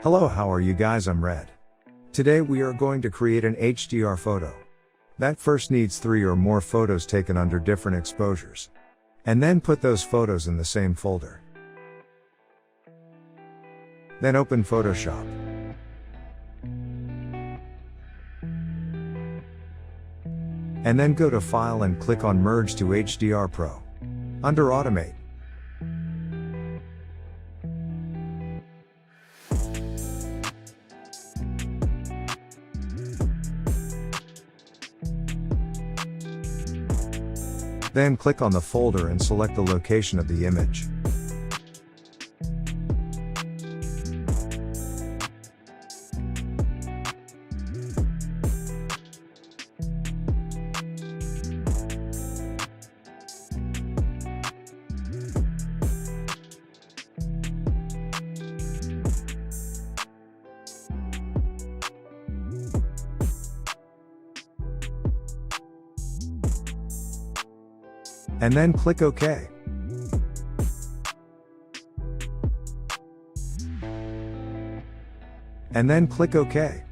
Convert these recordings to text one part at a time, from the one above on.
Hello, how are you guys? I'm Red. Today we are going to create an HDR photo. That first needs 3 or more photos taken under different exposures. And then put those photos in the same folder. Then open Photoshop. And then go to File and click on Merge to HDR Pro. Under Automate. Then click on the folder and select the location of the image. And then click OK. And then click OK.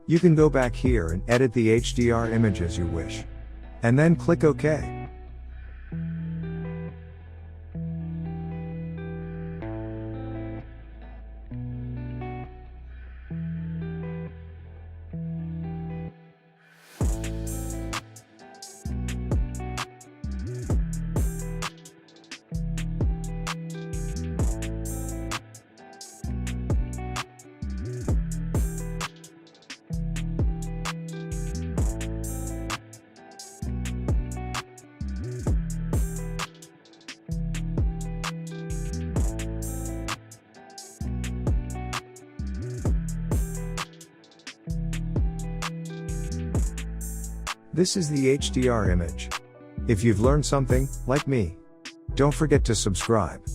You can go back here and edit the HDR image as you wish. And then click OK. This is the HDR image. If you've learned something, like me, don't forget to subscribe.